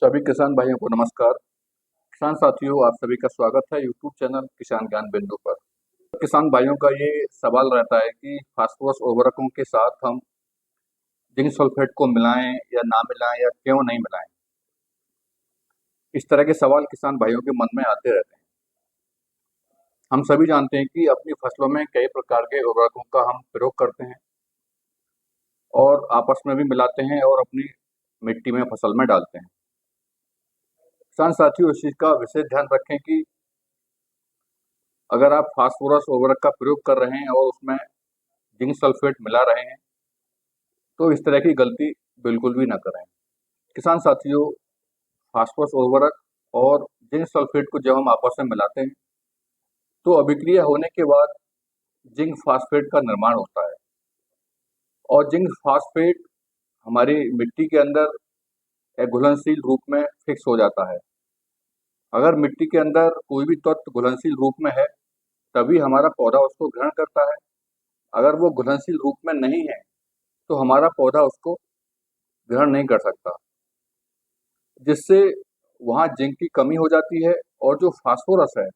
सभी किसान भाइयों को नमस्कार। किसान साथियों, आप सभी का स्वागत है यूट्यूब चैनल किसान ज्ञान बिंदु पर। किसान भाइयों का ये सवाल रहता है कि फास्फोरस उर्वरकों के साथ हम जिंक सल्फेट को मिलाएं या ना मिलाएं या क्यों नहीं मिलाएं। इस तरह के सवाल किसान भाइयों के मन में आते रहते हैं। हम सभी जानते हैं कि अपनी फसलों में कई प्रकार के उर्वरकों का हम प्रयोग करते हैं और आपस में भी मिलाते हैं और अपनी मिट्टी में फसल में डालते हैं। किसान साथियों, इस चीज का विशेष ध्यान रखें कि अगर आप फास्फोरस उर्वरक का प्रयोग कर रहे हैं और उसमें जिंक सल्फेट मिला रहे हैं तो इस तरह की गलती बिल्कुल भी ना करें। किसान साथियों, फास्फोरस उर्वरक और जिंक सल्फेट को जब हम आपस में मिलाते हैं तो अभिक्रिया होने के बाद जिंक फास्फेट का निर्माण होता है और जिंक फास्फेट हमारी मिट्टी के अंदर एक घुलनशील रूप में फिक्स हो जाता है। अगर मिट्टी के अंदर कोई भी तत्व घुलनशील रूप में है तभी हमारा पौधा उसको ग्रहण करता है। अगर वो घुलनशील रूप में नहीं है तो हमारा पौधा उसको ग्रहण नहीं कर सकता, जिससे वहाँ जिंक की कमी हो जाती है और जो फास्फोरस है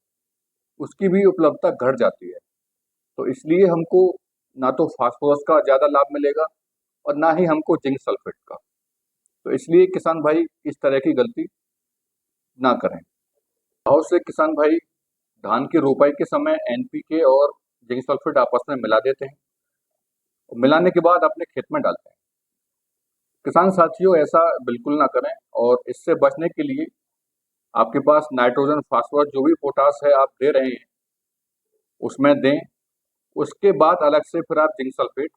उसकी भी उपलब्धता घट जाती है। तो इसलिए हमको ना तो फास्फोरस का ज़्यादा लाभ मिलेगा और ना ही हमको जिंक सल्फेट का। तो इसलिए किसान भाई इस तरह की गलती ना करें। बहुत से किसान भाई धान की रोपाई के समय एनपीके और जिंक सल्फेट आपस में मिला देते हैं और मिलाने के बाद अपने खेत में डालते हैं। किसान साथियों, ऐसा बिल्कुल ना करें और इससे बचने के लिए आपके पास नाइट्रोजन, फास्फोरस जो भी पोटास है आप दे रहे हैं उसमें दें। उसके बाद अलग से फिर आप जिंक सल्फेट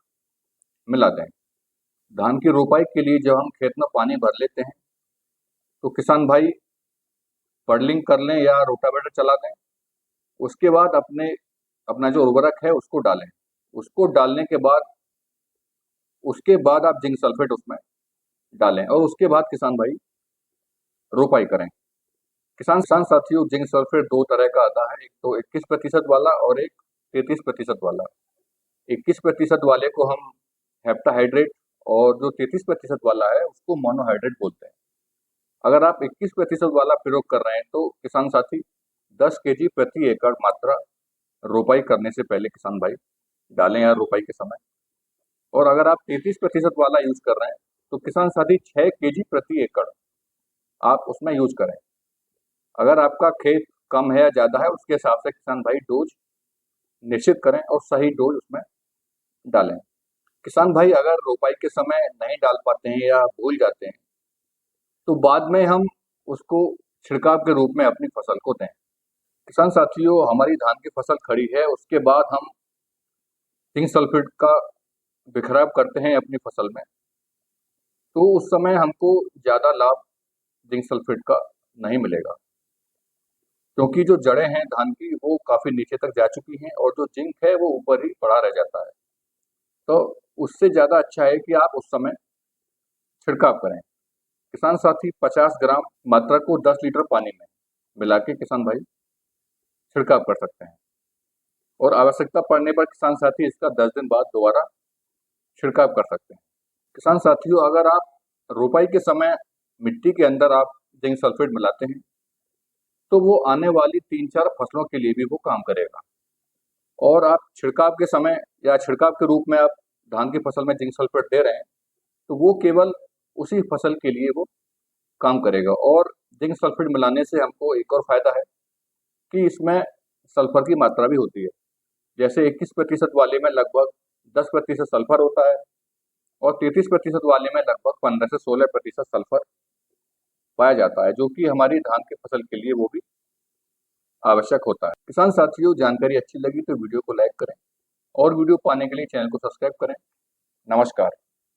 मिला दें। धान की रोपाई के लिए जब हम खेत में पानी भर लेते हैं तो किसान भाई पडलिंग कर लें या रोटावेटर चला दें। उसके बाद अपना जो उर्वरक है उसको डालें। उसको डालने के बाद आप जिंक सल्फेट उसमें डालें और उसके बाद किसान भाई रोपाई करें। किसान साथियों, जिंक सल्फेट दो तरह का आता है, एक तो 21% वाला और एक 33% वाला। 21% वाले को हम हेप्टाहाइड्रेट और जो 33% वाला है उसको मोनोहाइड्रेट बोलते हैं। अगर आप 21% वाला प्रयोग कर रहे हैं तो किसान साथी 10 केजी प्रति एकड़ मात्रा रोपाई करने से पहले किसान भाई डालें या रोपाई के समय। और अगर आप 33% वाला यूज कर रहे हैं तो किसान साथी 6 केजी प्रति एकड़ आप उसमें यूज करें। अगर आपका खेत कम है या ज़्यादा है उसके हिसाब से किसान भाई डोज निश्चित करें और सही डोज उसमें डालें। किसान भाई अगर रोपाई के समय नहीं डाल पाते हैं या भूल जाते हैं तो बाद में हम उसको छिड़काव के रूप में अपनी फसल को दें। किसान साथियों, हमारी धान की फसल खड़ी है, उसके बाद हम जिंक सल्फेट का बिखराव करते हैं अपनी फसल में तो उस समय हमको ज़्यादा लाभ जिंक सल्फेट का नहीं मिलेगा, क्योंकि जो जड़ें हैं धान की वो काफ़ी नीचे तक जा चुकी हैं और जो जिंक है वो ऊपर ही पड़ा रह जाता है। तो उससे ज़्यादा अच्छा है कि आप उस समय छिड़काव करें। किसान साथी 50 ग्राम मात्रा को 10 लीटर पानी में मिला के किसान भाई छिड़काव कर सकते हैं और आवश्यकता पड़ने पर किसान साथी इसका 10 दिन बाद दोबारा छिड़काव कर सकते हैं। किसान साथियों, अगर आप रोपाई के समय मिट्टी के अंदर आप जिंक सल्फेट मिलाते हैं तो वो आने वाली 3-4 फसलों के लिए भी वो काम करेगा। और आप छिड़काव के समय या छिड़काव के रूप में आप धान की फसल में जिंक सल्फेट दे रहे हैं तो वो केवल उसी फसल के लिए वो काम करेगा। और जिंक सल्फेट मिलाने से हमको एक और फायदा है कि इसमें सल्फर की मात्रा भी होती है। जैसे 21% वाले में लगभग 10% सल्फर होता है और 33% वाले में लगभग 15 से 16% सल्फर पाया जाता है, जो कि हमारी धान की फसल के लिए वो भी आवश्यक होता है। किसान साथियों, जानकारी अच्छी लगी तो वीडियो को लाइक करें और वीडियो पाने के लिए चैनल को सब्सक्राइब करें। नमस्कार।